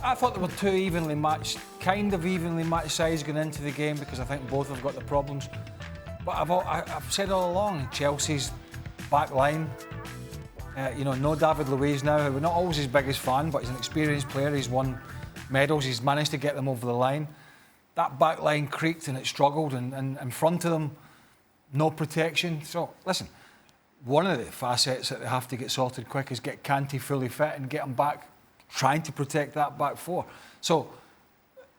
I thought there were two kind of evenly matched sides going into the game because I think both have got the problems. But I've said all along, Chelsea's back line, no David Luiz now, who we're not always his biggest fan, but he's an experienced player. He's won medals. He's managed to get them over the line. That back line creaked and it struggled, and in front of them, no protection. So, listen, one of the facets that they have to get sorted quick is get Kanté fully fit and get him back, trying to protect that back four. So,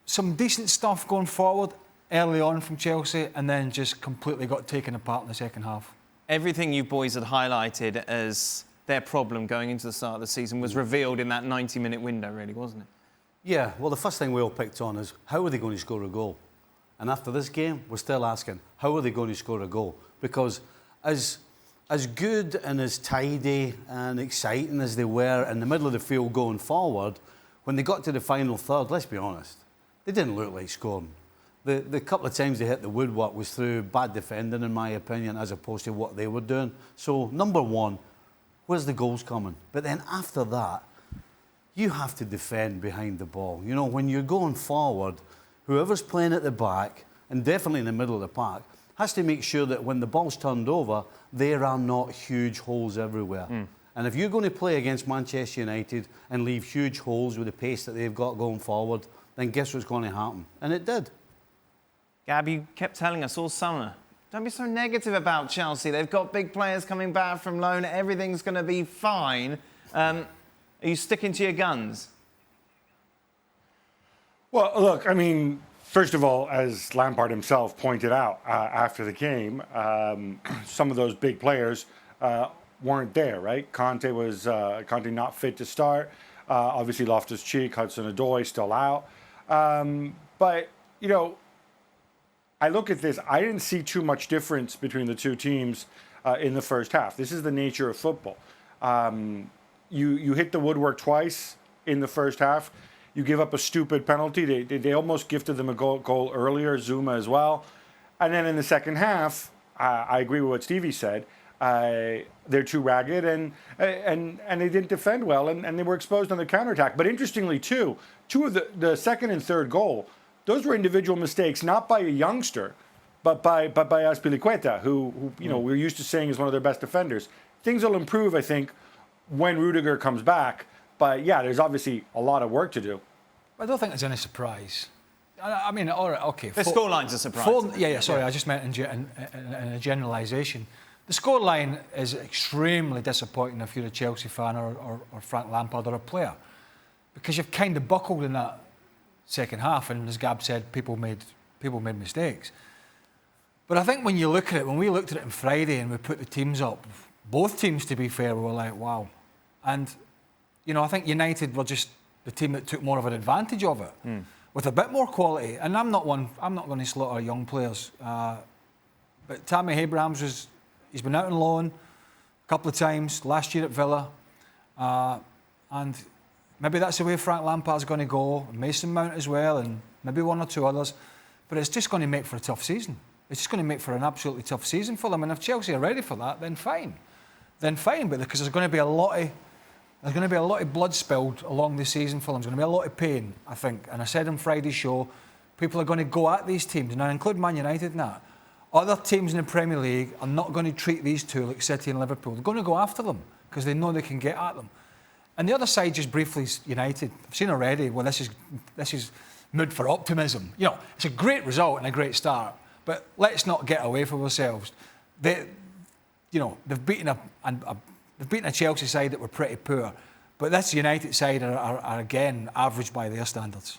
some decent stuff going forward early on from Chelsea, and then just completely got taken apart in the second half. Everything you boys had highlighted as their problem going into the start of the season was revealed in that 90-minute window, really, wasn't it? Yeah, well, the first thing we all picked on is, how are they going to score a goal? And after this game, we're still asking, how are they going to score a goal? Because as good and as tidy and exciting as they were in the middle of the field going forward, when they got to the final third, let's be honest, they didn't look like scoring. The couple of times they hit the woodwork was through bad defending, in my opinion, as opposed to what they were doing. So, number one, where's the goals coming? But then after that, you have to defend behind the ball. You know, when you're going forward, whoever's playing at the back, and definitely in the middle of the park, has to make sure that when the ball's turned over, there are not huge holes everywhere. And if you're going to play against Manchester United and leave huge holes with the pace that they've got going forward, then guess what's going to happen? And it did. Gab, you kept telling us all summer, don't be so negative about Chelsea. They've got big players coming back from loan. Everything's going to be fine. Are you sticking to your guns? Well, look, I mean, first of all, as Lampard himself pointed out after the game, some of those big players weren't there, right? Conte not fit to start. Obviously, Loftus-Cheek, Hudson-Odoi still out. But, you know, I look at this, I didn't see too much difference between the two teams in the first half. This is the nature of football. You hit the woodwork twice in the first half. You give up a stupid penalty. They almost gifted them a goal earlier, Zuma as well. And then in the second half, I agree with what Stevie said. They're too ragged and they didn't defend well and they were exposed on the counterattack. But interestingly, two of the second and third goal, those were individual mistakes, not by a youngster, but by Azpilicueta, who we're used to saying is one of their best defenders. Things will improve, I think, when Rudiger comes back. But yeah, there's obviously a lot of work to do. I don't think there's any surprise. I mean, all right, okay. The scoreline's a surprise. Sorry, I just meant in a generalisation. The scoreline is extremely disappointing if you're a Chelsea fan or Frank Lampard or a player, because you've kind of buckled in that second half, and as Gab said, people made mistakes. But I think when you look at it, when we looked at it on Friday and we put the teams up, both teams, to be fair, were like, wow. And, I think United were just the team that took more of an advantage of it, with a bit more quality. And I'm not going to slaughter young players. But Tammy Abrahams he's been out on loan a couple of times, last year at Villa. And maybe that's the way Frank Lampard's going to go, Mason Mount as well, and maybe one or two others. But it's just going to make for a tough season. It's just going to make for an absolutely tough season for them. And if Chelsea are ready for that, then fine. But because there's going to be a lot of blood spilled along the season for them. There's going to be a lot of pain, I think. And I said on Friday's show, people are going to go at these teams, and I include Man United in that. Other teams in the Premier League are not going to treat these two like City and Liverpool. They're going to go after them because they know they can get at them. And the other side, just briefly, is United. I've seen already, well, this is mood for optimism. It's a great result and a great start, but let's not get away from ourselves. They've beaten a Chelsea side that were pretty poor, but this United side are again average by their standards.